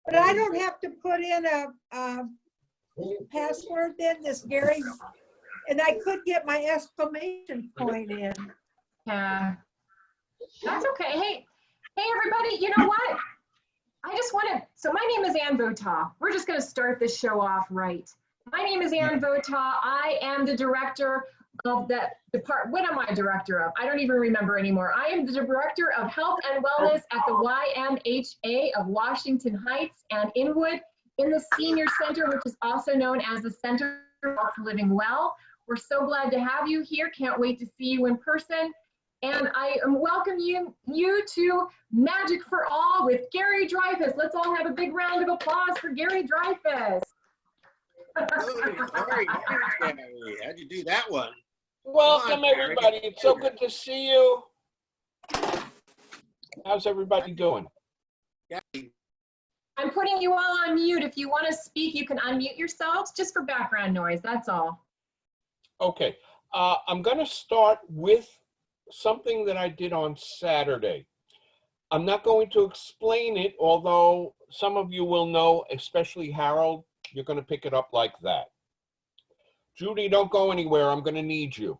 But I don't have to put in a password then, this Gary, and I could get my exclamation point in. Yeah, that's okay. Hey, everybody, you know what? I just want to, so my name is YWHA. We're just going to start this show off right. My name is YWHA. I am the director of that department. What am I director of? I don't even remember anymore. I am the director of health and wellness at the YMHA of Washington Heights and Inwood in the Senior Center, which is also known as the Center for Living Well. We're so glad to have you here. Can't wait to see you in person. And I welcome you to Magic for All with Gary Dreifus. Let's all have a big round of applause for Gary Dreifus. Sorry, how'd you do that one? Welcome, everybody. It's so good to see you. How's everybody doing? I'm putting you all on mute. If you want to speak, you can unmute yourselves just for background noise. That's all. Okay. I'm going to start with something that I did on Saturday. I'm not going to explain it, although some of you will know, especially Harold, you're going to pick it up like that. Judy, don't go anywhere. I'm going to need you.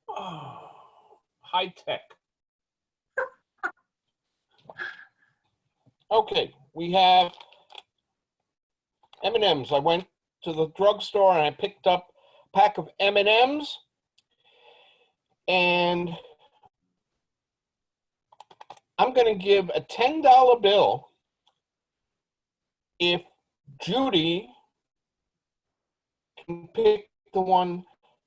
Oh, high tech. Okay, we have M&Ms. I went to the drugstore and I picked up a pack of M&Ms, and I'm going to give a $10 bill if Judy can pick the one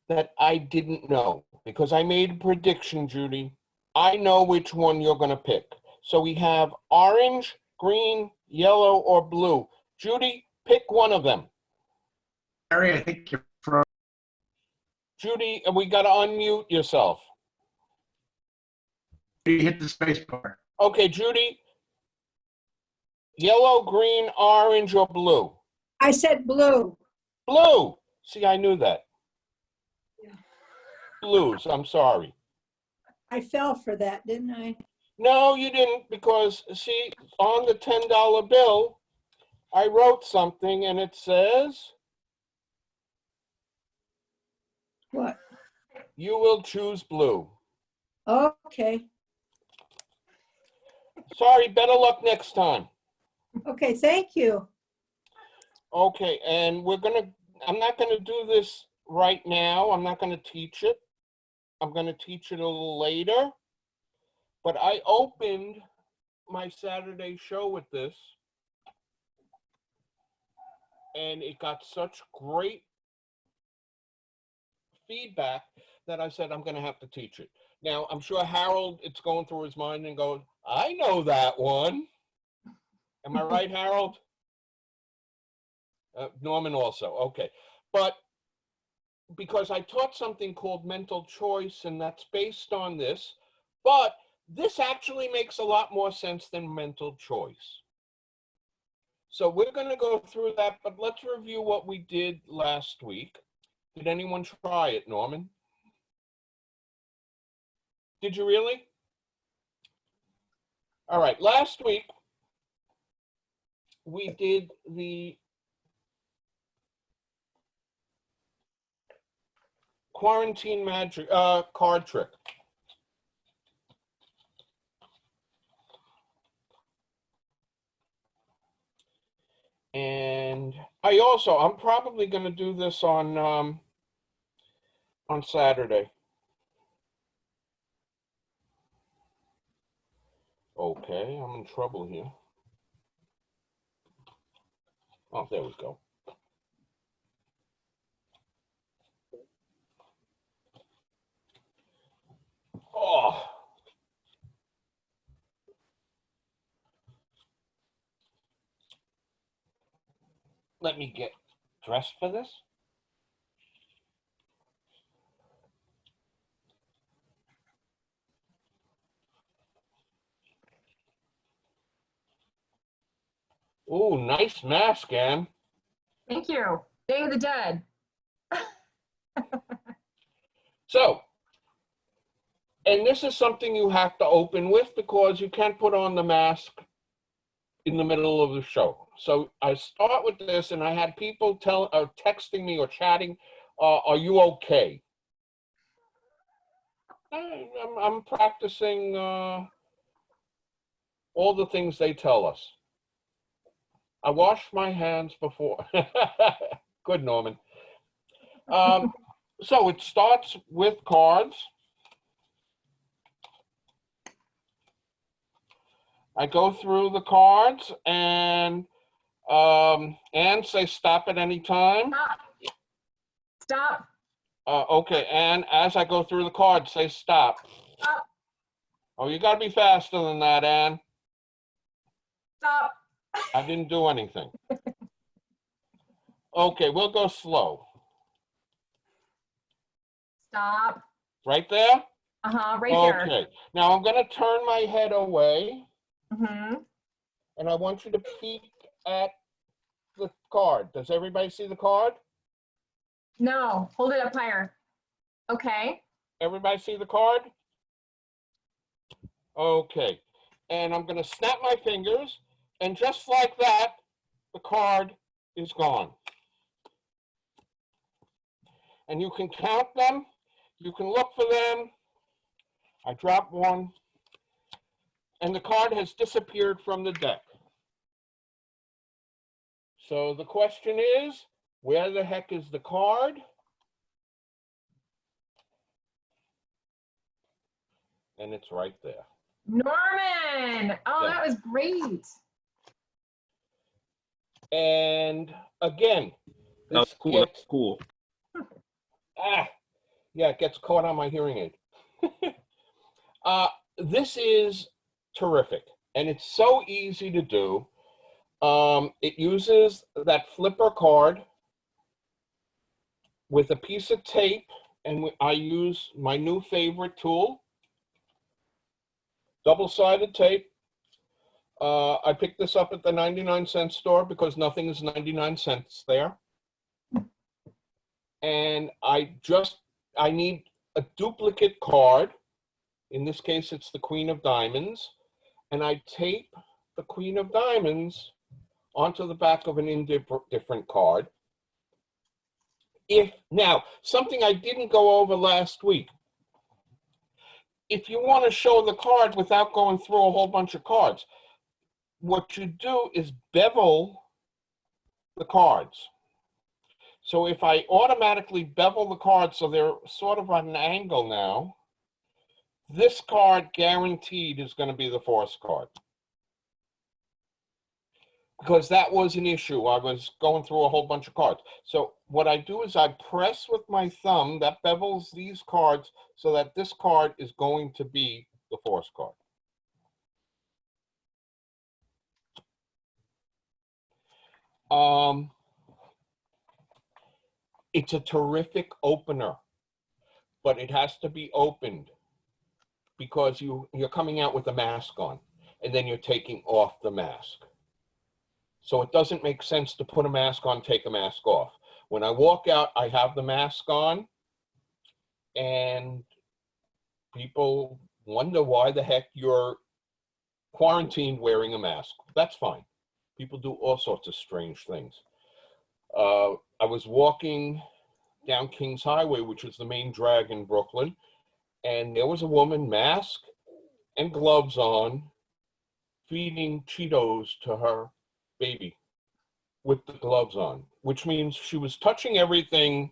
that I didn't know, because I made a prediction, Judy. I know which one you're going to pick. So we have orange, green, yellow, or blue. Judy, pick one of them. Gary, I think you're from. Judy, we got to unmute yourself. You hit the space bar. Okay, Judy. Yellow, green, orange, or blue? I said blue. Blue. See, I knew that. Blues, I'm sorry. I fell for that, didn't I? No, you didn't, because, see, on the $10 bill, I wrote something, and it says, What? you will choose blue. Okay. Sorry, better luck next time. Okay, thank you. Okay, and I'm not gonna do this right now. I'm not gonna teach it. I'm gonna teach it a little later. But I opened my Saturday show with this, and it got such great feedback that I said I'm gonna have to teach it. Now, I'm sure Harold, it's going through his mind and goes, I know that one. Am I right, Harold? Norman also, okay. But because I taught something called mental choice, and that's based on this, but this actually makes a lot more sense than mental choice. So we're going to go through that, but let's review what we did last week. Did anyone try it, Norman? Did you really? All right, last week, we did the quarantine magic card trick. And I'm probably going to do this on Saturday. Okay, I'm in trouble here. Oh, there we go. Oh. Let me get dressed for this. Ooh, nice mask, Ann. Thank you. Day of the Dead. So, And this is something you have to open with because you can't put on the mask in the middle of the show. So I start with this, and I had people texting me or chatting, are you okay? I'm practicing all the things they tell us. I wash my hands before. Good, Norman. So it starts with cards. I go through the cards, and Anne, say stop at any time. Stop. Okay, Anne, as I go through the cards, say stop. Stop. Oh, you got to be faster than that, Anne. Stop. I didn't do anything. Okay, we'll go slow. Stop. Right there? Right there. Okay, now I'm going to turn my head away, Mm-hmm. and I want you to peek at the card. Does everybody see the card? No, hold it up higher. Okay. Everybody see the card? Okay, and I'm going to snap my fingers, and just like that, the card is gone. And you can count them, you can look for them. I dropped one, and the card has disappeared from the deck. So the question is, where the heck is the card? And it's right there. Norman. Oh, Yeah. that was great. And again, That was this cool. That gets, was cool. yeah, it gets caught on my hearing aid. This is terrific, and it's so easy to do. It uses that flipper card with a piece of tape, and I use my new favorite tool, double-sided tape. I picked this up at the 99-cent store because nothing is 99 cents there. And I need a duplicate card. In this case, it's the Queen of Diamonds. And I tape the Queen of Diamonds onto the back of an indifferent card. Now, something I didn't go over last week. If you want to show the card without going through a whole bunch of cards, what you do is bevel the cards. So if I automatically bevel the cards so they're sort of on an angle now, this card guaranteed is going to be the force card. Because that was an issue. I was going through a whole bunch of cards. So what I do is I press with my thumb, that bevels these cards so that this card is going to be the force card. It's a terrific opener, but it has to be opened because you're coming out with a mask on, and then you're taking off the mask. So it doesn't make sense to put a mask on, take a mask off. When I walk out, I have the mask on, and people wonder why the heck you're quarantined wearing a mask. That's fine. People do all sorts of strange things. I was walking down Kings Highway, which is the main drag in Brooklyn, and there was a woman, mask and gloves on, feeding Cheetos to her baby with the gloves on, which means she was touching everything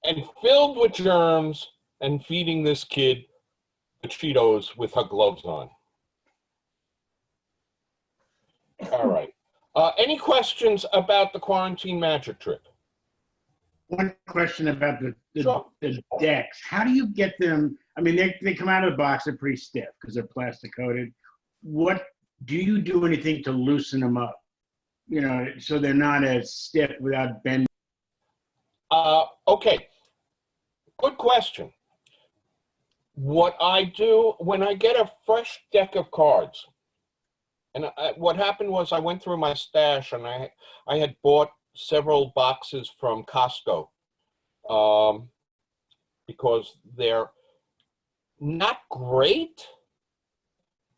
and filled with germs and feeding this kid the Cheetos with her gloves on. All right. Any questions about the quarantine magic trick? One question about Sure. the decks. How do you get them? I mean, they come out of the box, they're pretty stiff because they're plastic coated. What do you do anything to loosen them up? You know, so they're not as stiff without bending. Okay. Good question. What I do when I get a fresh deck of cards, and what happened was I went through my stash and I had bought several boxes from Costco because they're not great,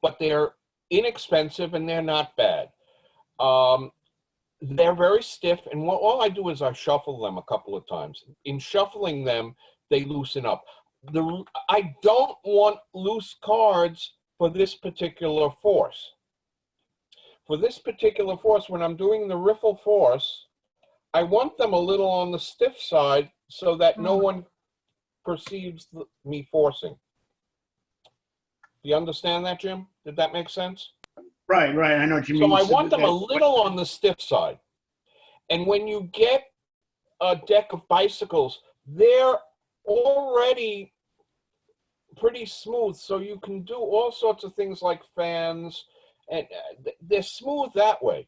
but they're inexpensive and they're not bad. They're very stiff, and all I do is I shuffle them a couple of times. In shuffling them, they loosen up. I don't want loose cards for this particular force. For this particular force, when I'm doing the riffle force, I want them a little on the stiff side so that no one perceives me forcing. Do you understand that, Jim? Did that make sense? Right, right. I know what you mean. So I want them a little on the stiff side. And when you get a deck of bicycles, they're already pretty smooth. So you can do all sorts of things like fans, and they're smooth that way.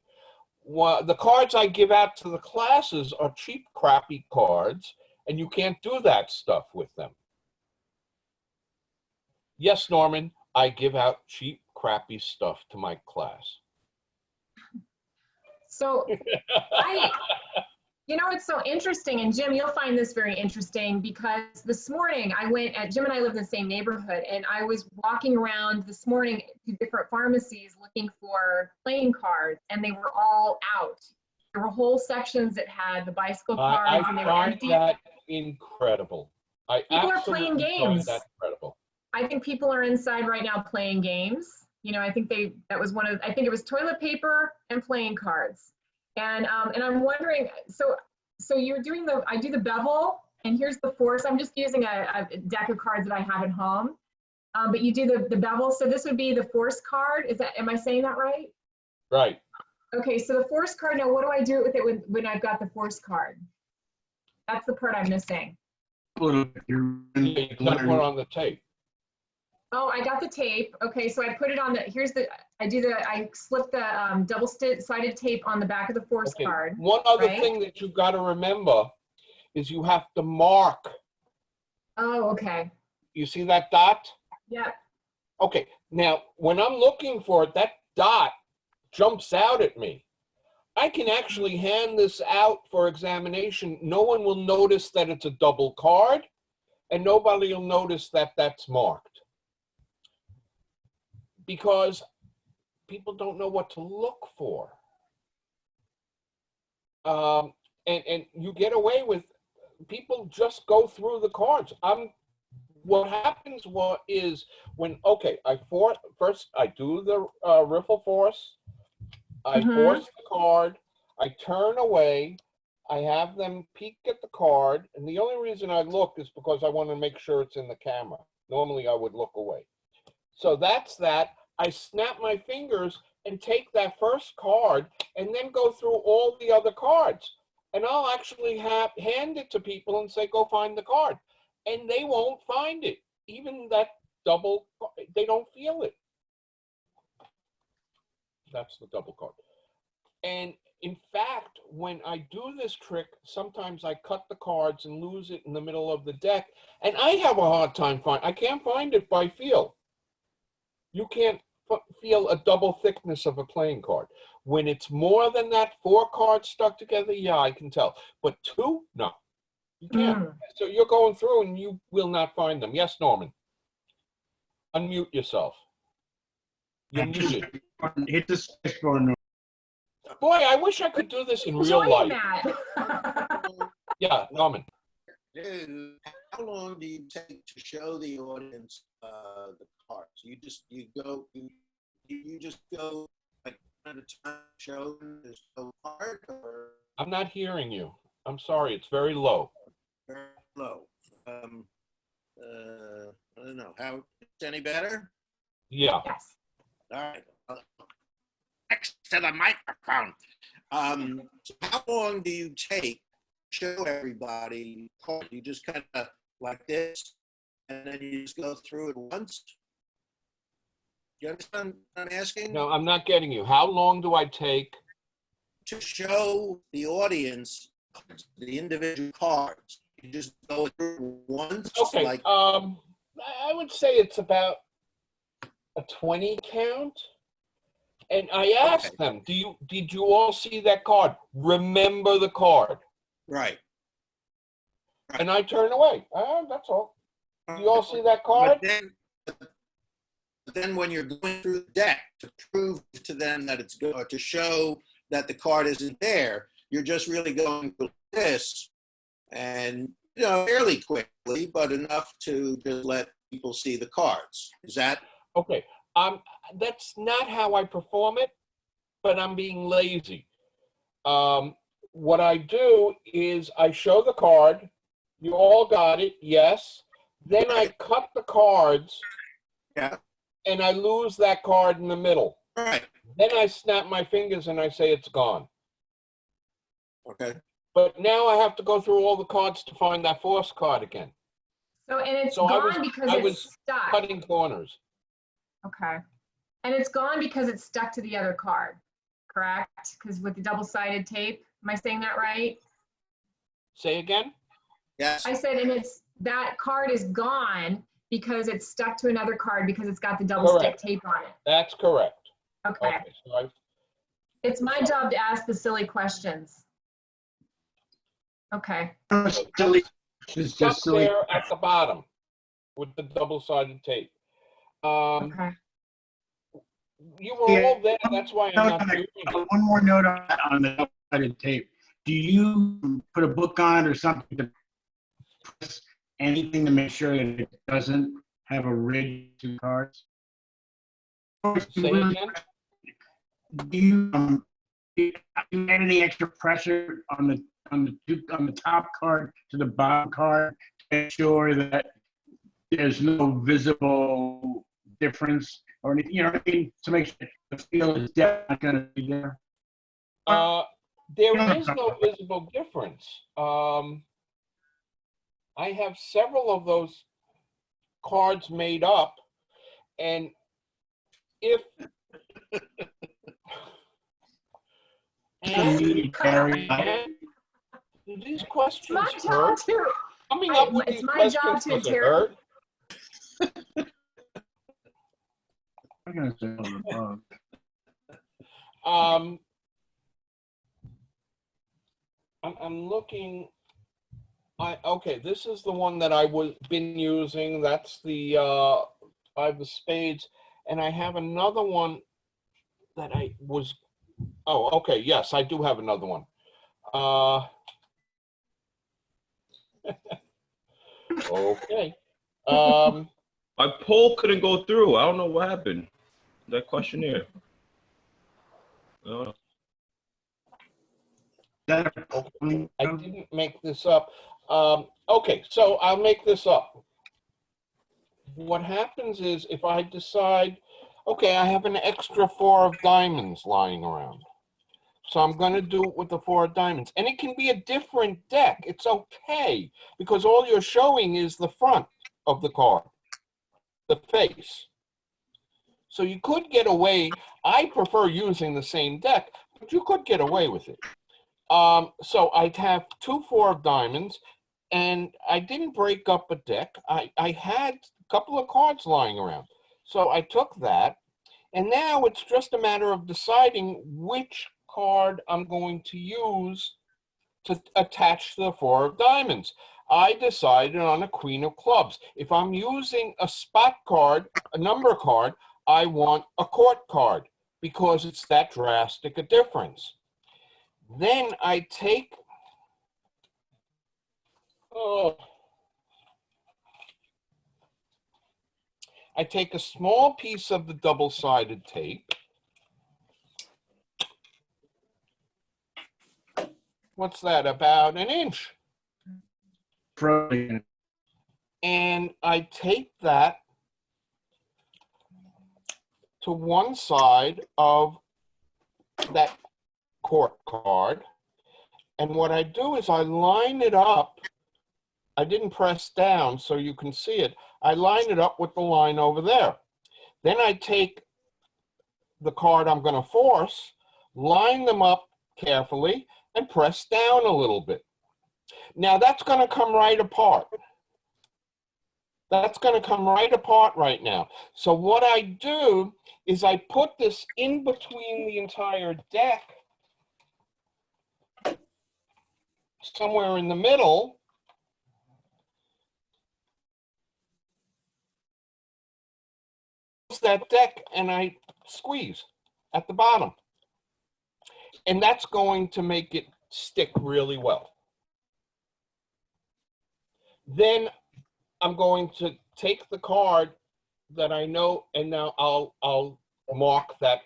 The cards I give out to the classes are cheap, crappy cards, and you can't do that stuff with them. Yes, Norman, I give out cheap, crappy stuff to my class. So you know, it's so interesting, and Jim, you'll find this very interesting, because this morning Jim and I live in the same neighborhood, and I was walking around this morning to different pharmacies looking for playing cards, and they were all out. There were whole sections that had the bicycle cards, and they were empty. I find that incredible. People are playing games. That's incredible. I think people are inside right now playing games. You know, I think that was I think it was toilet paper and playing cards. And I'm wondering, so you're doing I do the bevel, and here's the force. I'm just using a deck of cards that I have at home. But you do the bevel. So this would be the force card. Am I saying that right? Right. Okay, so the force card, now what do I do with it when I've got the force card? That's the part I'm missing. You gotta put it on the tape. Oh, I got the tape. Okay, so I put it on I slip the double-sided tape on the back of the force card. One other right? thing that you got to remember is you have to mark. Oh, okay. You see that dot? Yep. Okay, now when I'm looking for it, that dot jumps out at me. I can actually hand this out for examination. No one will notice that it's a double card, and nobody will notice that that's marked. Because people don't know what to look for. And you get away with, people just go through the cards. What happens is when, first I do the riffle force, I force the card, I turn away, I have them peek at the card, and the only reason I look is because I want to make sure it's in the camera. Normally I would look away. So that's that. I snap my fingers and take that first card and then go through all the other cards. And I'll actually hand it to people and say, go find the card. And they won't find it. Even that double, they don't feel it. That's the double card. And in fact, when I do this trick, sometimes I cut the cards and lose it in the middle of the deck. And I have a hard time I can't find it by feel. You can't feel a double thickness of a playing card. When it's more than that, 4 cards stuck together, yeah, I can tell. But 2, no, you can't. So you're going through and you will not find them. Yes, Norman. Unmute yourself. You're muted. Hit the space bar, Norman. Boy, I wish I could do this in real life. Yeah, Norman. Dude, how long do you take to show the audience the cards? You just go like at a time show there's no card, or I'm not hearing you. I'm sorry, it's very low. very low. I don't know. How it's any better? Yeah. Yes. All right. Next to the microphone. So how long do you take to show everybody cards? You just kind of like this, and then you just go through it once? You understand what I'm asking? No, I'm not getting you. How long do I take? To show the audience the individual cards. You just go through once. Okay. Like, I would say it's about a 20 count. And I asked them, did you all see that card? Remember the card. right. And I turn away. That's all. You all see that card? But then then when you're going through the deck to prove to them that it's good, or to show that the card isn't there, you're just really going through this, and fairly quickly, but enough to just let people see the cards. Is that? Okay, that's not how I perform it, but I'm being lazy. What I do is I show the card, you all got it, yes. Then I cut the cards, Yeah. and I lose that card in the middle. Right. Then I snap my fingers and I say it's gone. Okay. But now I have to go through all the cards to find that force card again. So, and it's So gone because I it's was stuck. cutting corners. Okay. And it's gone because it's stuck to the other card, correct? Because with the double-sided tape, am I saying that right? Say again? Yes. I said, and that card is gone because it's stuck to another card because it's got the double stick Correct. tape on it. That's correct. Okay. So It's my job to ask the silly questions. Okay. Silly. It's stuck just silly. there at the bottom with the double-sided tape. Okay. You were all there. That's why I'm not doing it. One more note on the double-sided tape. Do you put a book on it or something to press anything to make sure that it doesn't have a ridge to cards? Say again? Do you add any extra pressure on the top card to the bottom card to make sure that there's no visible difference or anything? You know what I mean? To make sure the feel is definitely not going to be there. There is no visible difference. I have several of those cards made up, and if these questions My job hurt. to, Coming up with it's these my job questions to does it interrogate. hurt? I'm going to say on the phone. I'm looking. Okay, this is the one that I was been using. That's the I have the spades, and I have another one that I was. Oh, okay. Yes, I do have another one. Okay. My poll couldn't go through. I don't know what happened. That questionnaire. I didn't make this up. Okay, so I'll make this up. What happens is if I decide, okay, I have an extra 4 of diamonds lying around. So I'm going to do it with the 4 of diamonds. And it can be a different deck. It's okay, because all you're showing is the front of the card, the face. So you could get away. I prefer using the same deck, but you could get away with it. So I'd have 2 4 of diamonds, and I didn't break up a deck. I had a couple of cards lying around. So I took that, and now it's just a matter of deciding which card I'm going to use to attach to the 4 of diamonds. I decided on a queen of clubs. If I'm using a spot card, a number card, I want a court card because it's that drastic a difference. Then I take, a small piece of the double-sided tape. What's that, about an inch? And I tape that to one side of that court card. And what I do is I line it up. I didn't press down so you can see it. I line it up with the line over there. Then I take the card I'm going to force, line them up carefully, and press down a little bit. Now that's going to come right apart. That's going to come right apart right now. So what I do is I put this in between the entire deck, somewhere in the middle, close that deck and I squeeze at the bottom. And that's going to make it stick really well. Then I'm going to take the card that I know, and now I'll mark that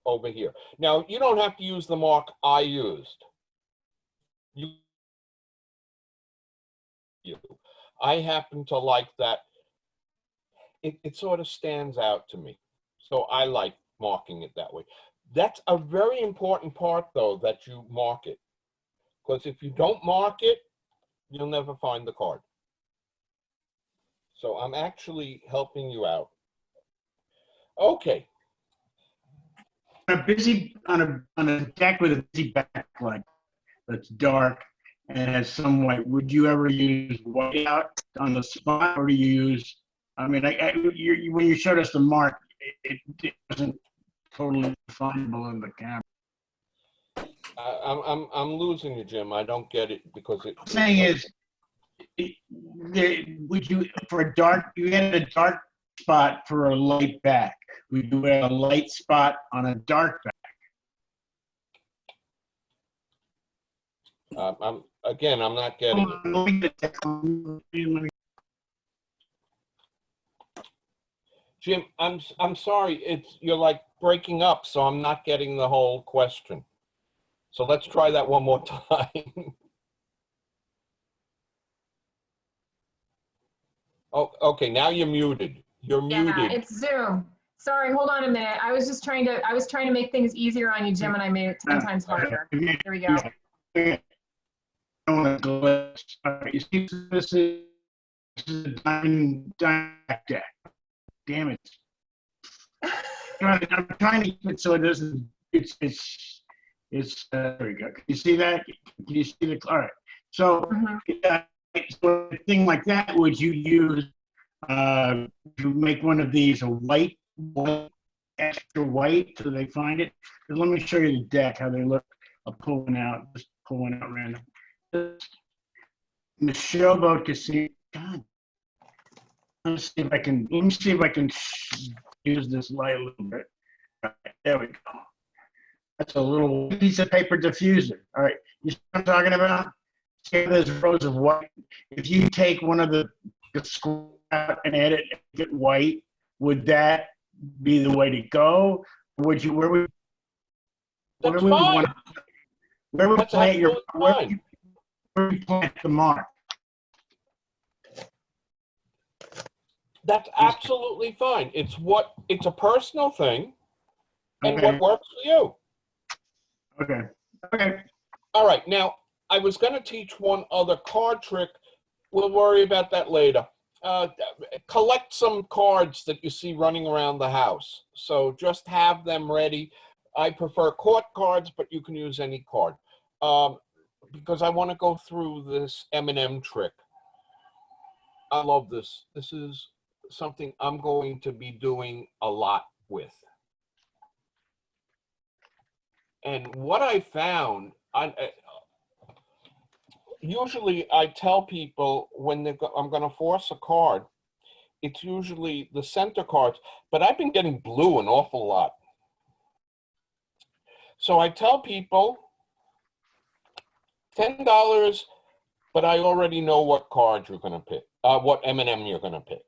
over here. Now, you don't have to use the mark I used. I happen to like that. It sort of stands out to me. So I like marking it that way. That's a very important part, though, that you mark it. Because if you don't mark it, you'll never find the card. So I'm actually helping you out. Okay. On a deck with a busy backlight that's dark and has some white, would you ever use white out on the spot, or do you use? I mean, when you showed us the mark, it wasn't totally definable in the camera. I'm losing you, Jim. I don't get it because it. What I'm saying is, would you, for a dark, you had a dark spot for a light back, would you add a light spot on a dark back? I'm not getting it. Jim, I'm sorry. You're like breaking up, so I'm not getting the whole question. So let's try that one more time. Oh, okay. Now you're muted. You're muted. Yeah, it's Zoom. Sorry, hold on a minute. I was trying to make things easier on you, Jim, and I made it 10 times harder. Here we go. You see, this is a diamond deck. Damn it. I'm trying to keep it so it doesn't, there we go. Can you see that? Can you see the, all right. So, so a thing like that, would you use, to make one of these a white, extra white, so they find it? Let me show you the deck, how they look. I'll pull one out, just pull one out random. In the showboat to see, God. Let me see if I can use this light a little bit. All right, there we go. That's a little piece of paper diffuser. All right, you see what I'm talking about? See those rows of white? If you take one of the squares out and edit and make it white, would that be the way to go? Would you, where would you plant the mark? That's absolutely fine. It's a personal thing, and Okay. what works for you. Okay. Okay. All right. Now, I was going to teach one other card trick. We'll worry about that later. Collect some cards that you see running around the house. So just have them ready. I prefer court cards, but you can use any card. Because I want to go through this M&M trick. I love this. This is something I'm going to be doing a lot with. And what I found, usually I tell people when I'm going to force a card, it's usually the center cards, but I've been getting blue an awful lot. So I tell people $10, but I already know what card you're going to pick, what M&M you're going to pick.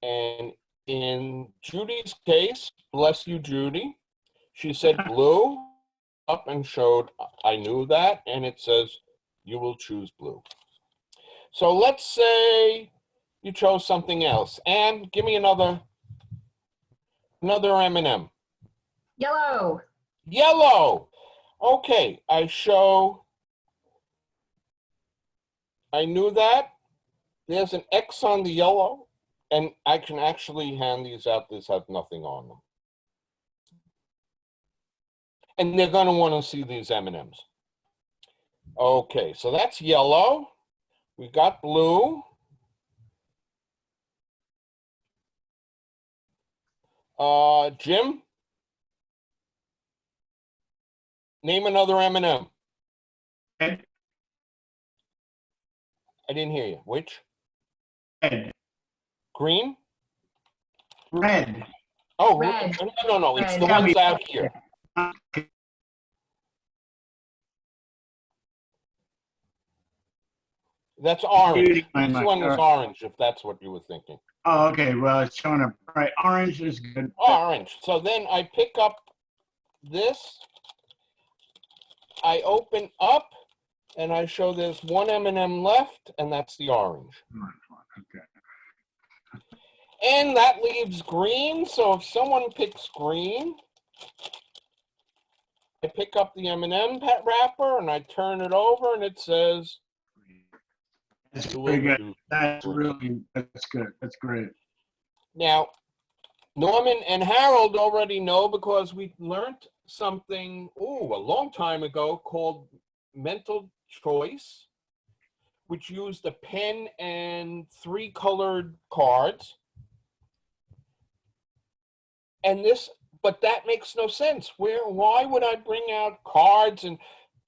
And in Judy's case, bless you, Judy, she said blue up and showed I knew that, and it says you will choose blue. So let's say you chose something else. And give me another M&M. Yellow. Yellow. Okay, I knew that. There's an X on the yellow. And I can actually hand these out. This has nothing on them. And they're going to want to see these M&Ms. Okay, so that's yellow. We got blue. Jim? Name another M&M. Red. I didn't hear you. Which? Red. Green? Red. Oh, Red. no. It's Red. the ones out here. That's orange. This one is orange, if that's what you were thinking. Oh, okay. Well, it's showing up. Right. Orange is good. Orange. So then I pick up this. I open up, and I show there's one M&M left, and that's the orange. Okay. And that leaves green. So if someone picks green, I pick up the M&M wrapper, and I turn it over, and it says, That's very good. That's good. That's great. Now, Norman and Harold already know because we learned something, a long time ago called mental choice, which used a pen and 3 colored cards. And but that makes no sense. Why would I bring out cards? And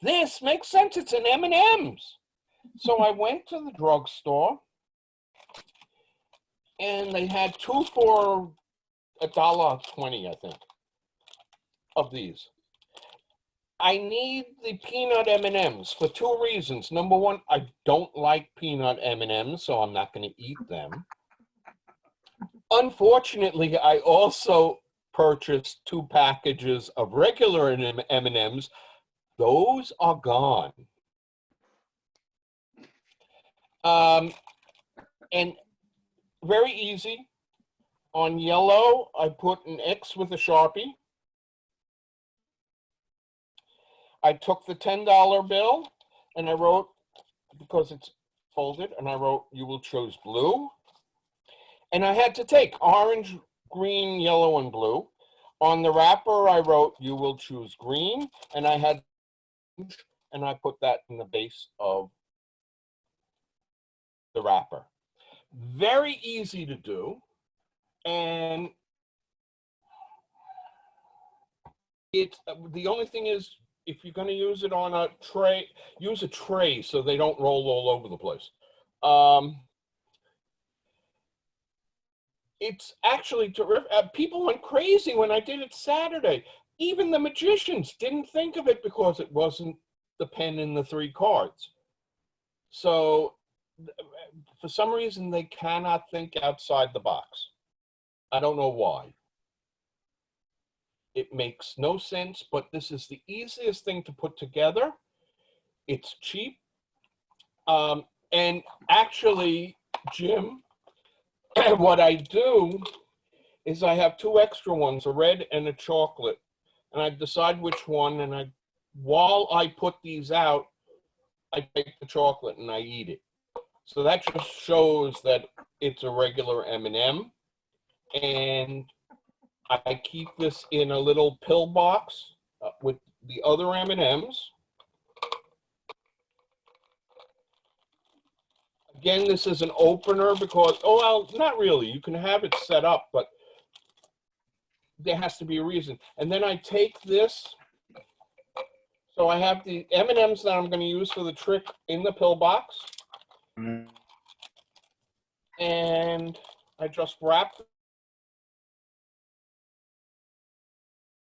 this makes sense. It's an M&Ms. So I went to the drugstore, and they had 2 for $1.20, I think, of these. I need the peanut M&Ms for 2 reasons. Number one, I don't like peanut M&Ms, so I'm not going to eat them. Unfortunately, I also purchased 2 packages of regular M&Ms. Those are gone. And very easy. On yellow, I put an X with a Sharpie. I took the $10 bill and I wrote, because it's folded, and I wrote, you will choose blue. And I had to take orange, green, yellow, and blue. On the wrapper, I wrote, you will choose green. And I had, and I put that in the base of the wrapper. Very easy to do. And it's, the only thing is, if you're going to use it on a tray, use a tray so they don't roll all over the place. It's actually terrific. People went crazy when I did it Saturday. Even the magicians didn't think of it because it wasn't the pen and the 3 cards. So for some reason, they cannot think outside the box. I don't know why. It makes no sense, but this is the easiest thing to put together. It's cheap. And actually, Jim, what I do is I have 2 extra ones, a red and a chocolate. And I decide which one, and while I put these out, I take the chocolate and I eat it. So that just shows that it's a regular M&M. And I keep this in a little pill box with the other M&Ms. Again, this is an opener because, well, not really. You can have it set up, but there has to be a reason. And then I take this. So I have the M&Ms that I'm going to use for the trick in the pill box. And I just wrap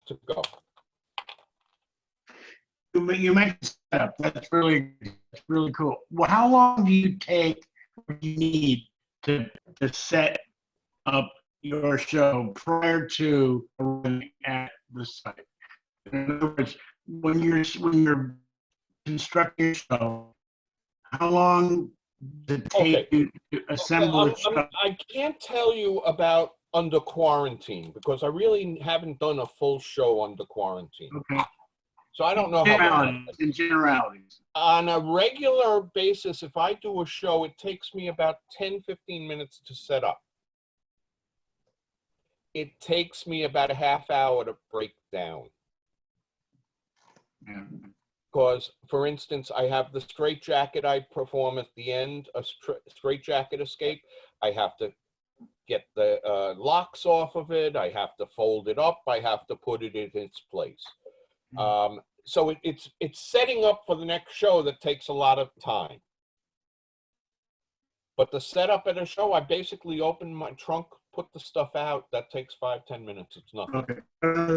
to go. You mentioned setup. That's really cool. Well, how long do you need to set up your show prior to arriving at the site? In other words, when you're constructing your show, how long does it take you to assemble a show? I can't tell you about under quarantine because I really haven't done a full show under quarantine. Okay. So I don't know in generalities. On a regular basis, if I do a show, it takes me about 10-15 minutes to set up. It takes me about a half hour to break down. Yeah. Because, for instance, I have the straitjacket I perform at the end, a straitjacket escape. I have to get the locks off of it. I have to fold it up. I have to put it in its place. So it's setting up for the next show that takes a lot of time. But the setup at a show, I basically open my trunk put the stuff out. That takes 5-10 minutes. It's nothing. Okay.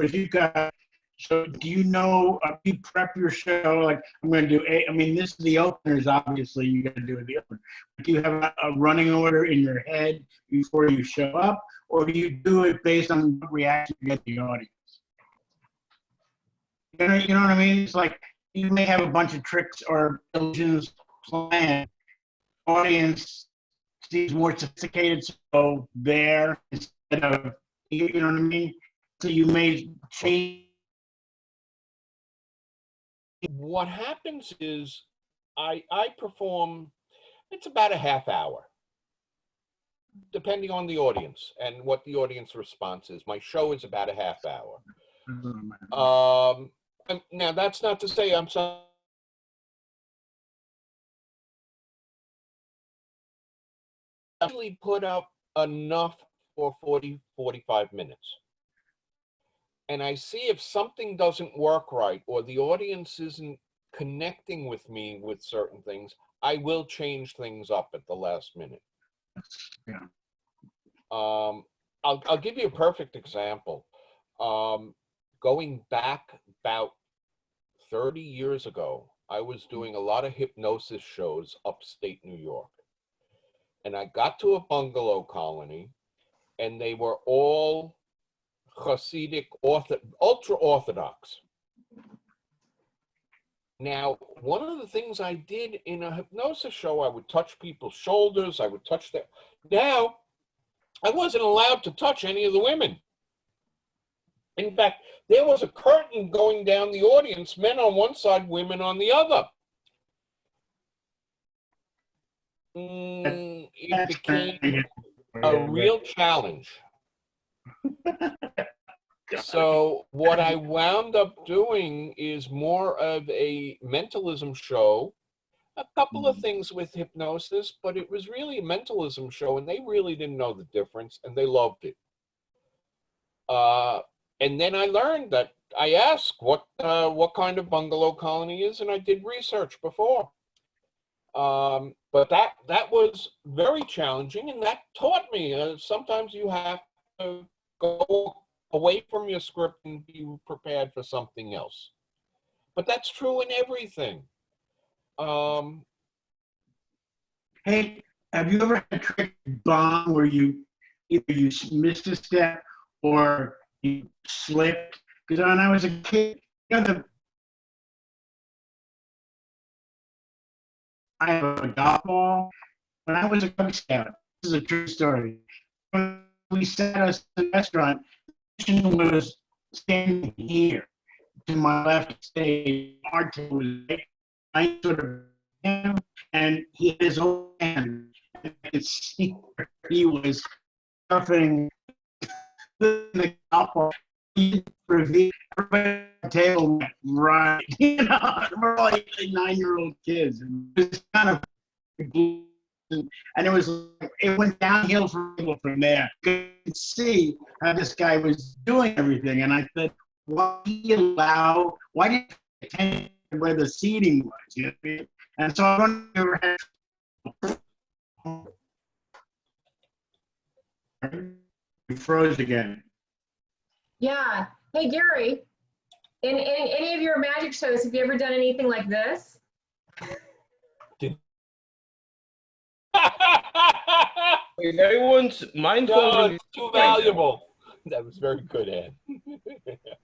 If you got, so do you know, you prep your show, like, I'm going to do I mean, this is the openers, obviously, you got to do the opener. Do you have a running order in your head before you show up, or do you do it based on what reaction you get the audience? You know what I mean? It's like, you may have a bunch of tricks or illusions planned. Audience seems more sophisticated, so there, instead of, you know what I mean? So you may change. What happens is I perform, it's about a half hour, depending on the audience and what the audience response is. My show is about a half hour. Now, that's not to say I'm sorry. I usually put up enough for 40-45 minutes. And I see if something doesn't work right or the audience isn't connecting with me with certain things, I will change things up at the last minute. Yeah. I'll give you a perfect example. Going back about 30 years ago, I was doing a lot of hypnosis shows upstate New York. And I got to a bungalow colony, and they were all Hasidic, ultra-Orthodox. Now, one of the things I did in a hypnosis show, I would touch people's shoulders, I would touch their... Now, I wasn't allowed to touch any of the women. In fact, there was a curtain going down the audience, men on one side, women on the other. It became a real challenge. So what I wound up doing is more of a mentalism show, a couple of things with hypnosis, but it was really a mentalism show, and they really didn't know the difference, and they loved it. And then I learned that I asked what kind of bungalow colony is, and I did research before. But that was very challenging, and that taught me sometimes you have to go away from your script and be prepared for something else. But that's true in everything. Hey, have you ever had a trick bomb where either you missed a step or you slipped? Because when I was a kid, you know, I have a golf ball. When I was a Cub Scout, this is a true story. When we sat us in a restaurant, the kitchen was standing here to my left stage. Our table was right sort of him, and he had his own hand. I could see where he was stuffing the golf ball. He didn't reveal. Everybody at the table went, right. You know, we're all like 9-year-old kids. And it was kind of, and it went downhill from there. You could see how this guy was doing everything. And I said, why did you pay attention to where the seating was? You know what I mean? And so I don't ever have. You froze again. Yeah. Hey, Gary, in any of your magic shows, have you ever done anything like this? Wait, mine's No, going really it's too valuable. That was very good, Ed. And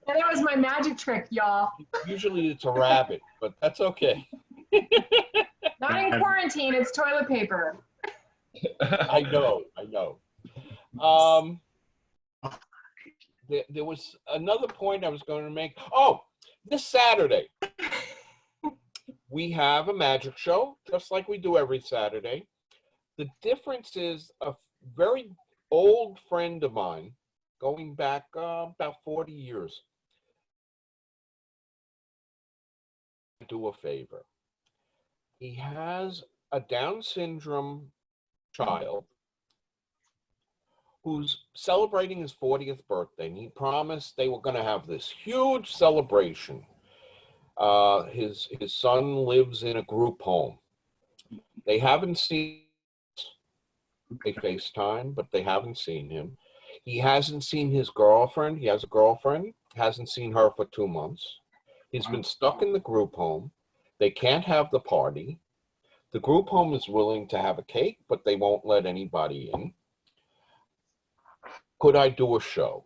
that was my magic trick, y'all. Usually it's a rabbit, but that's okay. Not in quarantine, it's toilet paper. I know. There was another point I was going to make. Oh, this Saturday, we have a magic show, just like we do every Saturday. The difference is a very old friend of mine, going back about 40 years, do a favor. He has a Down syndrome child who's celebrating his 40th birthday, and he promised they were going to have this huge celebration. His son lives in a group home. They haven't seen, they FaceTime, but they haven't seen him. He hasn't seen his girlfriend. He has a girlfriend, hasn't seen her for 2 months. He's been stuck in the group home. They can't have the party. The group home is willing to have a cake, but they won't let anybody in. Could I do a show?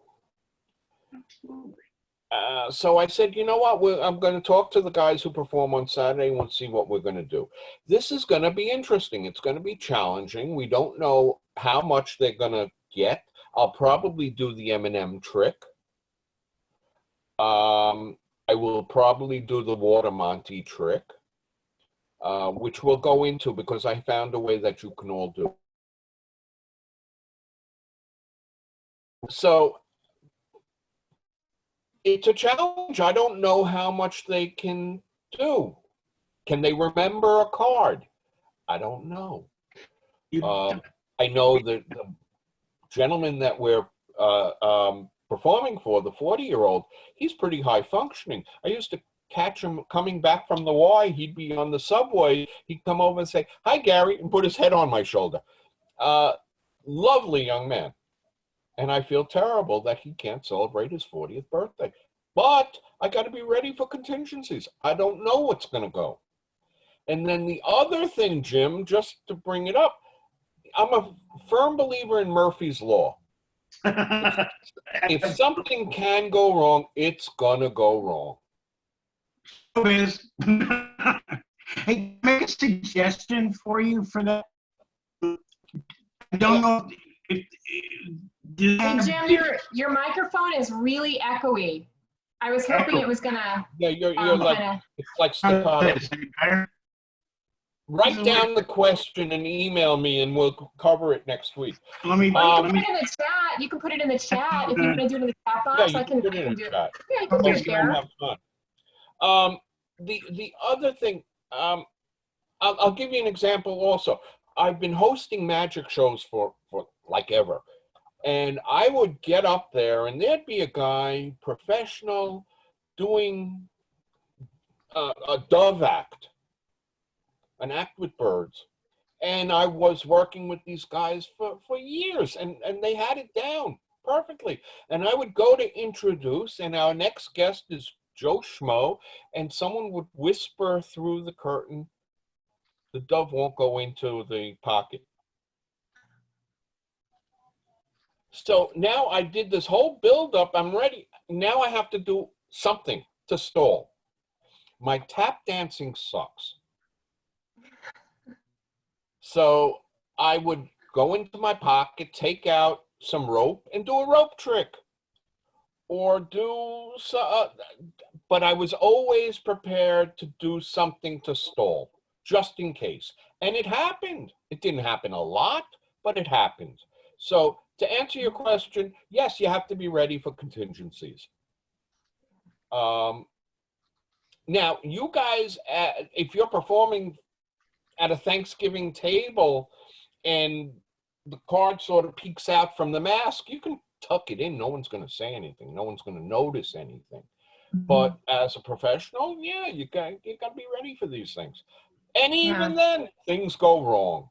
So I said, you know what? I'm going to talk to the guys who perform on Saturday and we'll see what we're going to do. This is going to be interesting. It's going to be challenging. We don't know how much they're going to get. I'll probably do the M&M trick. I will probably do the water Monty trick, which we'll go into because I found a way that you can all do. So it's a challenge. I don't know how much they can do. Can they remember a card? I don't know. I know that the gentleman that we're performing for, the 40-year-old, he's pretty high functioning. I used to catch him coming back from the Y. He'd be on the subway. He'd come over and say, "Hi, Gary," and put his head on my shoulder. Lovely young man. And I feel terrible that he can't celebrate his 40th birthday. But I got to be ready for contingencies. I don't know what's going to go. And then the other thing, Jim, just to bring it up, I'm a firm believer in Murphy's Law. If something can go wrong, it's going to go wrong. Hey, make a suggestion for you for that. I don't know if Hey, Jim, your microphone is really echoey. I was hoping it was gonna. Yeah, you're like, it's like staccato. Write down the question and email me, and we'll cover it next week. Let me. You can put it in the chat. You can put it in the chat if you want to do it in the chat box. Yeah, I can put it in do the it. chat. Yeah, you can do it there. Have fun. The other thing, I'll give you an example also. I've been hosting magic shows for like ever. And I would get up there and there'd be a guy, professional, doing a dove act, an act with birds. And I was working with these guys for years and they had it down perfectly. And I would go to introduce, and our next guest is Joe Schmo, and someone would whisper through the curtain, "The dove won't go into the pocket." So now I did this whole build-up. I'm ready. Now I have to do something to stall. My tap dancing sucks. So I would go into my pocket, take out some rope, and do a rope trick. Or do, but I was always prepared to do something to stall, just in case. And it happened. It didn't happen a lot, but it happened. So to answer your question, yes, you have to be ready for contingencies. Now, you guys, if you're performing at a Thanksgiving table and the card sort of peeks out from the mask, you can tuck it in. No one's going to say anything. No one's going to notice anything. But as a professional, yeah, you got to be ready for these things. And even then, things go wrong.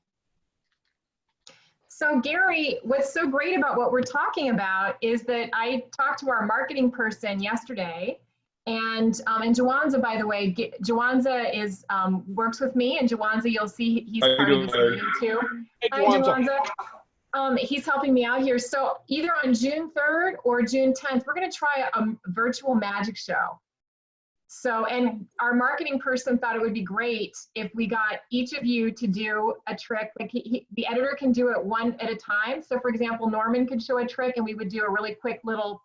So Gary, what's so great about what we're talking about is that I talked to our marketing person yesterday, and Jawanza, by the way, Jawanza is works with me, and Jawanza, you'll see he's part of this meeting too. Hey, Hi, Jawanza. He's helping me out here. So either on June 3rd or June 10th, we're going to try a virtual magic show. So, and our marketing person thought it would be great if we got each of you to do a trick. Like the editor can do it one at a time. So for example, Norman could show a trick and we would do a really quick little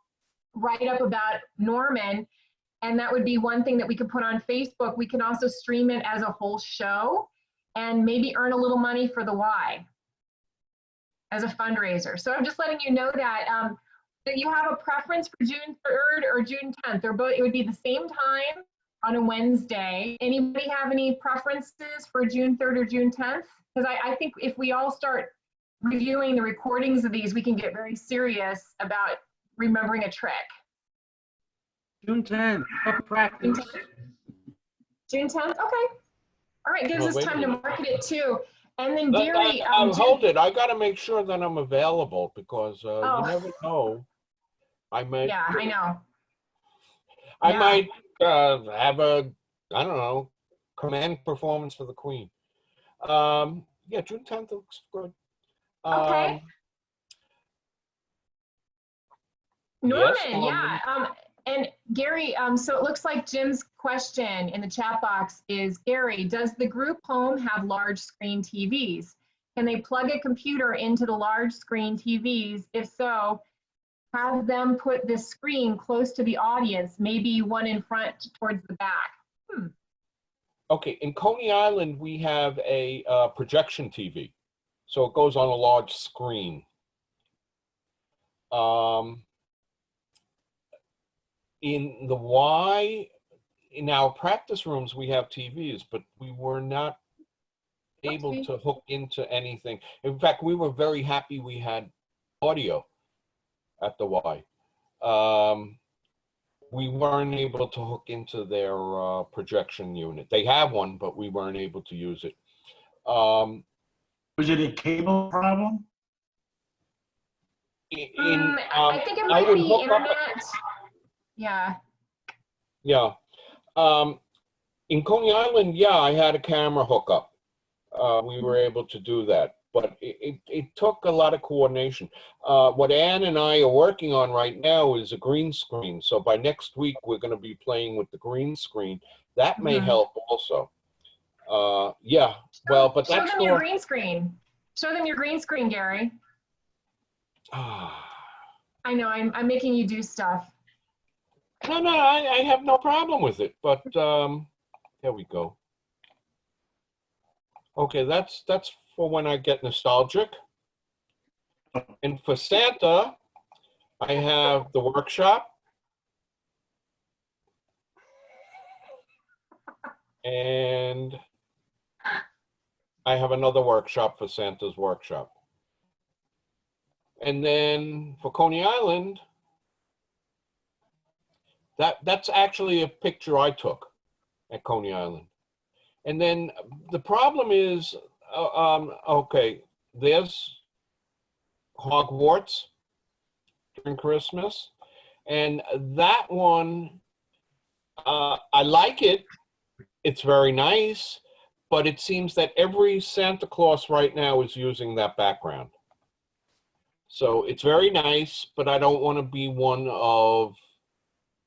write-up about Norman. And that would be one thing that we could put on Facebook. We can also stream it as a whole show and maybe earn a little money for the Y as a fundraiser. So I'm just letting you know that you have a preference for June 3rd or June 10th. They're both, it would be the same time on a Wednesday. Anybody have any preferences for June 3rd or June 10th? Because I think if we all start reviewing the recordings of these, we can get very serious about remembering a trick. June 10th, practice. June 10th? Okay. All right, gives us time to market it too. And then Gary, hold it. I got to make sure that I'm available because Oh. you never know. I might. Yeah, I know. I Yeah. might have a, I don't know, command performance for the Queen. Yeah, June 10th looks good. Okay. Yes, Norman, yeah. And Gary, so it looks like Jim's question in the chat box is, Gary, does the group home have large screen TVs? Can they plug a computer into the large screen TVs? If so, have them put the screen close to the audience, maybe one in front towards the back. Okay, in Coney Island, we have a projection TV. So it goes on a large screen. In the Y, in our practice rooms, we have TVs, but we were not able to hook into anything. In fact, we were very happy we had audio at the Y. We weren't able to hook into their projection unit. They have one, but we weren't able to use it. Was it a cable problem? I think it might be internet. Yeah. Yeah. In Coney Island, yeah, I had a camera hookup. We were able to do that, but it took a lot of coordination. What Ann and I are working on right now is a green screen. So by next week, we're going to be playing with the green screen. That may help also. Yeah, well, but that's show them your green screen. Show them your green screen, Gary. I know, I'm making you do stuff. No, I have no problem with it, but there we go. Okay, that's for when I get nostalgic. And for Santa, I have the workshop. And I have another workshop for Santa's workshop. And then for Coney Island, that's actually a picture I took at Coney Island. And then the problem is, okay, there's Hogwarts during Christmas. And that one, I like it. It's very nice, but it seems that every Santa Claus right now is using that background. So it's very nice, but I don't want to be one of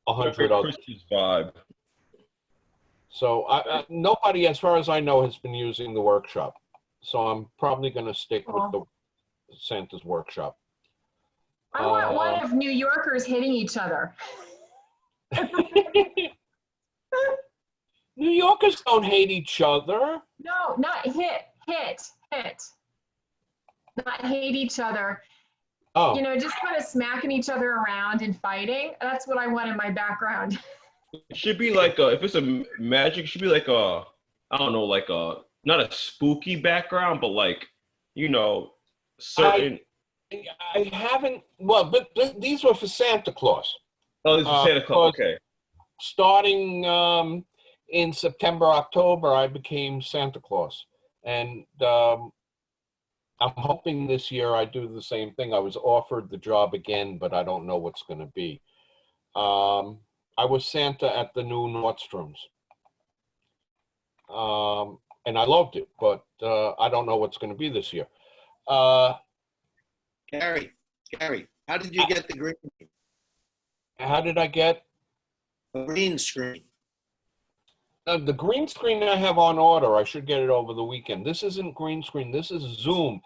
100 others. Christmas vibe. So nobody, as far as I know, has been using the workshop. So I'm probably going to stick with the Santa's workshop. I want one of New Yorkers hitting each other. New Yorkers don't hate each other. No, not hit. Not hate each other. Oh. You know, just kind of smacking each other around and fighting. That's what I want in my background. It should be like if it's a magic, it should be like a, I don't know, like a, not a spooky background, but like, you know, certain. I haven't, well, but these were for Santa Claus. Oh, this is Santa Claus, okay. Starting in September, October, I became Santa Claus. And I'm hoping this year I do the same thing. I was offered the job again, but I don't know what's going to be. I was Santa at the new Nordstrom's. And I loved it, but I don't know what's going to be this year. Gary, how did you get the green? How did I get? The green screen. The green screen I have on order. I should get it over the weekend. This isn't green screen. This is Zoom.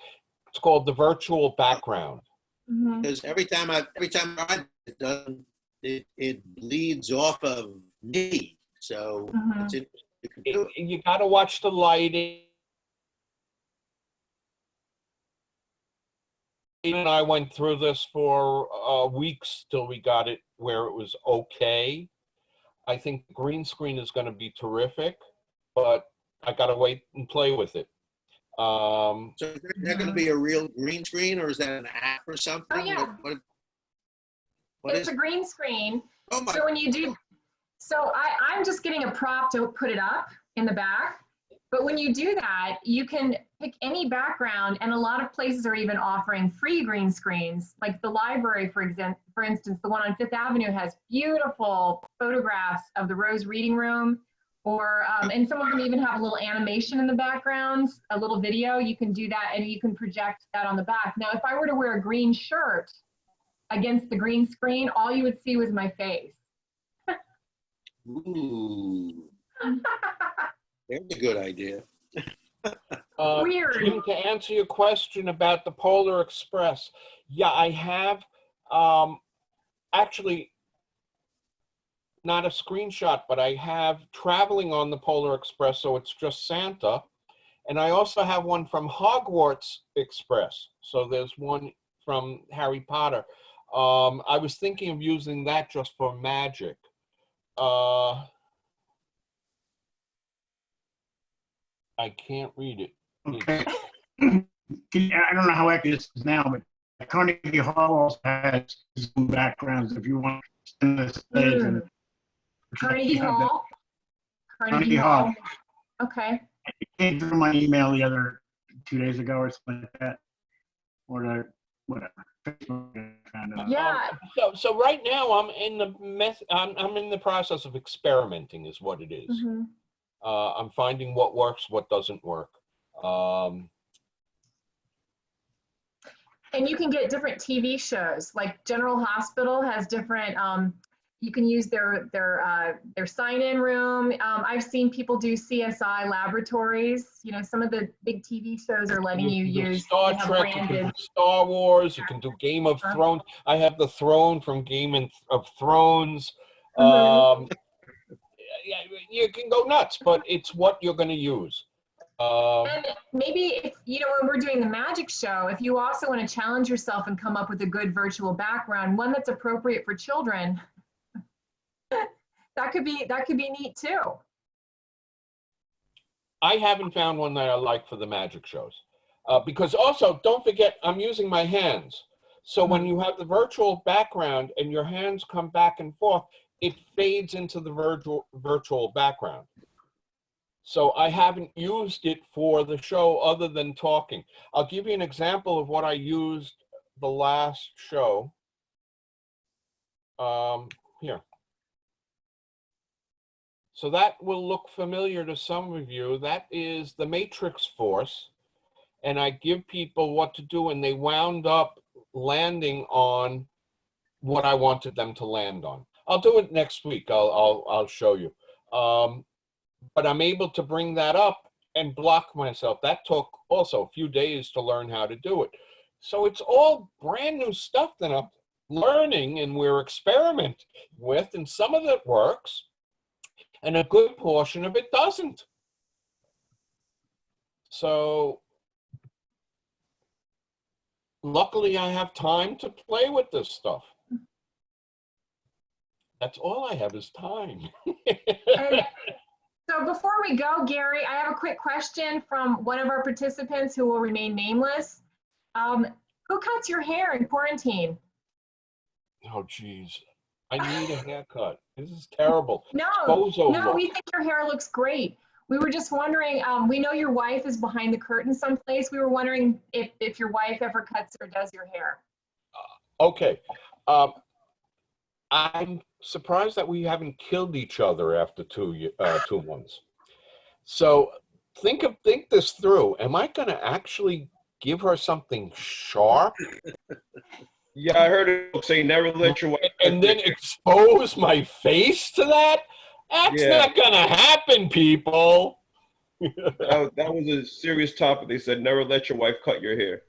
It's called the virtual background. Because every time I it doesn't, it bleeds off of me. So you got to watch the lighting. And I went through this for weeks till we got it where it was okay. I think green screen is going to be terrific, but I got to wait and play with it. So is that going to be a real green screen, or is that an app or something? Oh, yeah. What it's a green screen. Oh my. So when you do, so I'm just getting a prop to put it up in the back. But when you do that, you can pick any background, and a lot of places are even offering free green screens. Like the library, for instance, the one on Fifth Avenue has beautiful photographs of the Rose Reading Room, or and some of them even have a little animation in the background, a little video. You can do that, and you can project that on the back. Now, if I were to wear a green shirt against the green screen, all you would see was my face. Ooh. There's a good idea. Weird. Jim, to answer your question about the Polar Express, yeah, I have actually not a screenshot, but I have traveling on the Polar Express, so it's just Santa. And I also have one from Hogwarts Express. So there's one from Harry Potter. I was thinking of using that just for magic. I can't read it. Okay. I don't know how accurate this is now, but Carnegie Hall also has Zoom backgrounds if you want to send the stage. And Carnegie Hall. Carnegie Hall. Okay. It came through my email the other 2 days ago or something like that. Or whatever. Yeah. So right now I'm in the process of experimenting, is what it is. Mm-hmm. I'm finding what works, what doesn't work. And you can get different TV shows, like General Hospital has different, you can use their sign-in room. I've seen people do CSI laboratories. You know, some of the big TV shows are letting you can do use Star they have Trek, you can branded. do Star Wars, you can do Game of Thrones. I have the throne from Game of Thrones. Mhm. Yeah, you can go nuts, but it's what you're going to use. And maybe if, you know, when we're doing the magic show, if you also want to challenge yourself and come up with a good virtual background, one that's appropriate for children, that could be neat too. I haven't found one that I like for the magic shows. Because also, don't forget, I'm using my hands. So when you have the virtual background and your hands come back and forth, it fades into the virtual background. So I haven't used it for the show other than talking. I'll give you an example of what I used the last show. Here. So that will look familiar to some of you. That is the Matrix Force. And I give people what to do, and they wound up landing on what I wanted them to land on. I'll do it next week. I'll show you. But I'm able to bring that up and block myself. That took also a few days to learn how to do it. So it's all brand new stuff that I'm learning and we're experimenting with, and some of it works and a good portion of it doesn't. So luckily I have time to play with this stuff. That's all I have is time. So before we go, Gary, I have a quick question from one of our participants who will remain nameless. Who cuts your hair in quarantine? Oh, geez. I need a haircut. This is terrible. No, we think your hair looks great. We were just wondering, we know your wife is behind the curtain someplace. We were wondering if your wife ever cuts or does your hair. Okay. I'm surprised that we haven't killed each other after 2 months. So think this through. Am I going to actually give her something sharp? Yeah, I heard it say never let your wife. And then expose my face to that? That's not going to happen, people. That was a serious topic. They said never let your wife cut your hair.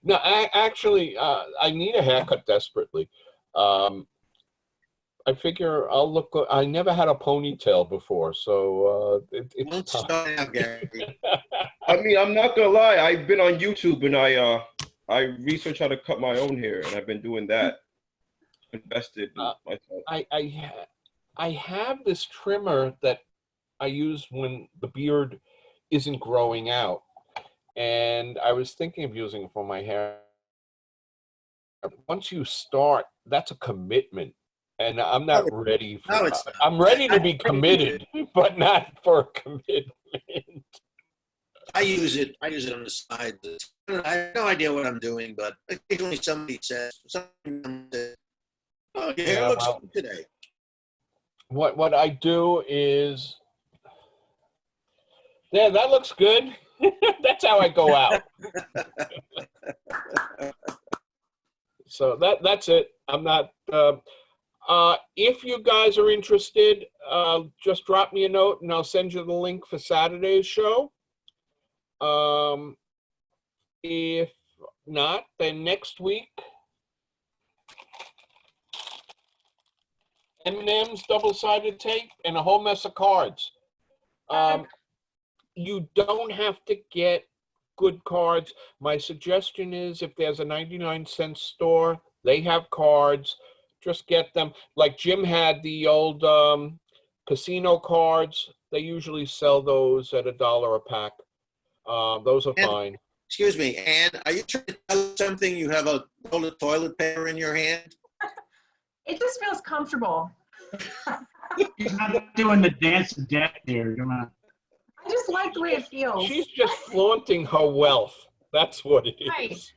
No, actually, I need a haircut desperately. I figure I'll look. I never had a ponytail before, so it's start out, Gary. I mean, I'm not gonna lie. I've been on YouTube and I researched how to cut my own hair, and I've been doing that. Invested in myself. I have this trimmer that I use when the beard isn't growing out, and I was thinking of using it for my hair. Once you start, that's a commitment, And I'm not ready for No, it's not. I'm ready to be committed, but not for a commitment. I use it on the side. I have no idea what I'm doing, but occasionally somebody says, "Oh, your hair Yeah, looks well, good today." What I do is, yeah, that looks good. That's how I go out. So that's it. I'm not. If you guys are interested, just drop me a note and I'll send you the link for Saturday's show. If not, then next week, M&M's double-sided tape and a whole mess of cards. You don't have to get good cards. My suggestion is if there's a 99-cent store, they have cards, just get them. Like Jim had the old casino cards. They usually sell those at $1 a pack. Those are fine. Excuse me, Ann, are you trying to tell us something? You have a roll of toilet paper in your hand? It just feels comfortable. He's not doing the dance of death here. Come on. I just like the way it feels. She's just flaunting her wealth. That's what it is. Right.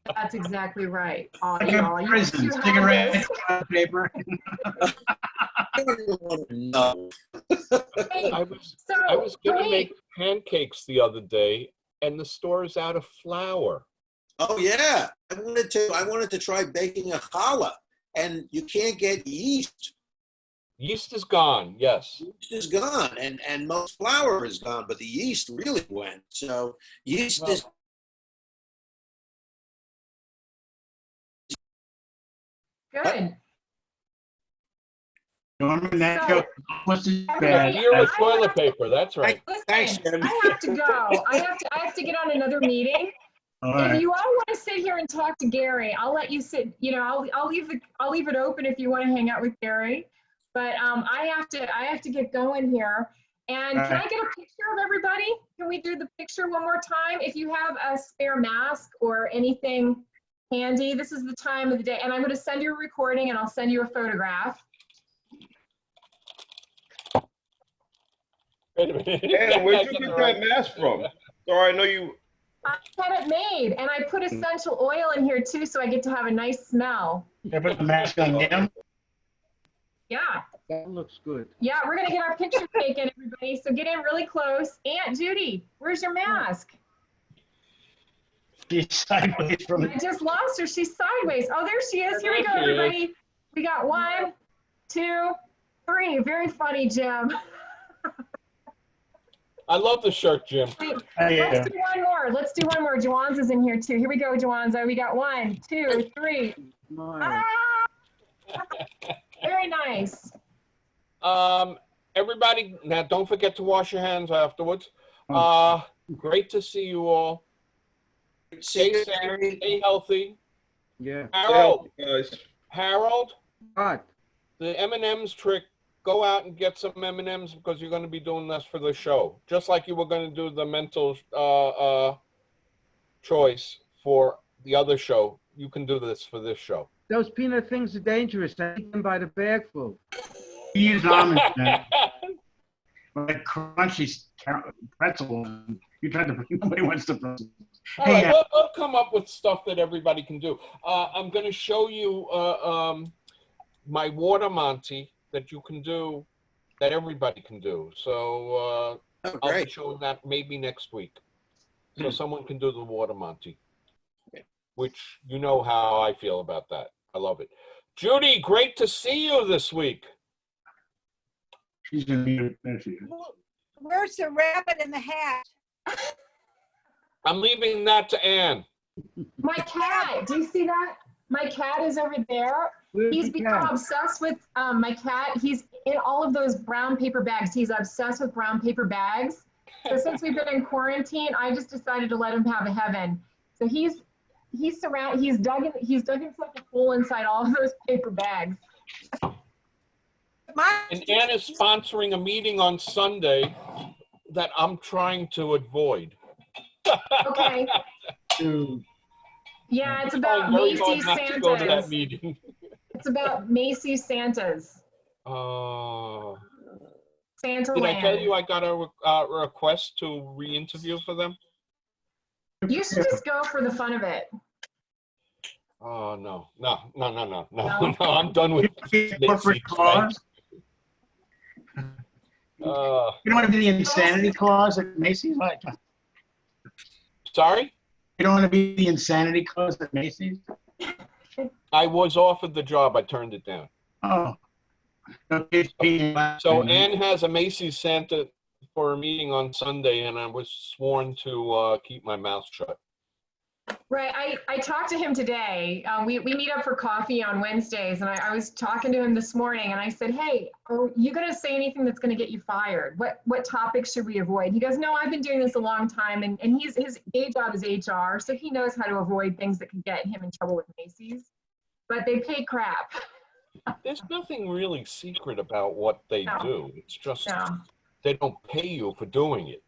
That's exactly right. Oh, Like y'all, a you prison, have cigarette, this. toilet paper. I don't even want to know. Hey, I was going to make pancakes the other day, and the store is out of flour. Oh yeah, I wanted to try baking a challah, and you can't get yeast. Yeast is gone, yes. Yeast is gone, and most flour is gone, but the yeast really went. So yeast Well, is. good. Norman, that So, joke was everybody- bad. Year with toilet paper, that's right. Listen, Thanks, Jim. I have to go. I have to get on another meeting. All If right. you all want to sit here and talk to Gary, I'll let you sit. You know, I'll leave it open if you want to hang out with Gary. But I have to get going here. And can I get a picture of everybody? Can we do the picture one more time? If you have a spare mask or anything handy, this is the time of the day. And I'm going to send you a recording and I'll send you a photograph. Wait a minute. And where'd you get that mask from? Sorry, I know you. I had it made, and I put essential oil in here too, so I get to have a nice smell. You put the mask on him. Yeah, That looks good. yeah, we're gonna get our picture taken, everybody. So get in really close. Aunt Judy, where's your mask? She's sideways from I just lost her. She's sideways. Oh, there she is. Here we go, There she is. everybody. We got 1, 2, 3. Very funny, Jim. I love the shirt, Jim. Let's do one more. Let's do one more. Jawanza's in here too. Here we go, Jawanza. We got 1, 2, 3. Smile. Ah! Very nice. Everybody, now don't forget to wash your hands afterwards. Great to see you all. Stay safe, stay healthy. Yeah. Harold, Guys. Harold, What? the M&M's trick, go out and get some M&M's because you're going to be doing this for the show. Just like you were going to do the mental choice for the other show, you can do this for this show. Those peanut things are dangerous. I eat them by the bagful. Use almonds, man. Like crunchy pretzel. You tried to. Nobody wants to. All Hey, right, we'll come up with stuff that everybody can do. I'm going to show you my water Monty that you can do, that everybody can do. So Oh, I'll be great. showing that maybe next week. So someone can do the water Monty, which you know how I feel about that. I love it. Judy, great to see you this week. She's in here. There she is. Where's the rabbit in the hat? I'm leaving that to Ann. My cat, do you see that? My cat is over there. Where's He's the become cat? obsessed with my cat. He's in all of those brown paper bags. He's obsessed with brown paper bags. So since we've been in quarantine, I just decided to let him have a heaven. So he's dug himself a hole inside all of those paper bags. And Ann is sponsoring a meeting on Sunday that I'm trying to avoid. Okay. Dude, Yeah, it's I'm about trying very hard Macy's not to go to that Santas. meeting. It's about Macy's Santas. Santa Did I tell Land. you I got a request to re-interview for them? You should just go for the fun of it. Oh, no, No? I'm done with Corporate Macy's. clause? You don't want to be the insanity clause at Macy's? Like, Sorry? you don't want to be the insanity clause at Macy's? I was offered the job. I turned it down. Oh. Okay, So Ann has a Macy's Santa for a meeting on Sunday, and I was sworn to keep my mouth shut. Right. I talked to him today. We meet up for coffee on Wednesdays, and I was talking to him this morning, and I said, hey, are you going to say anything that's going to get you fired? What topics should we avoid? He goes, no, I've been doing this a long time, and his day job is HR, so he knows how to avoid things that could get him in trouble with Macy's. But they pay crap. There's nothing really secret about what they No. do. It's just No. they don't pay you for doing it.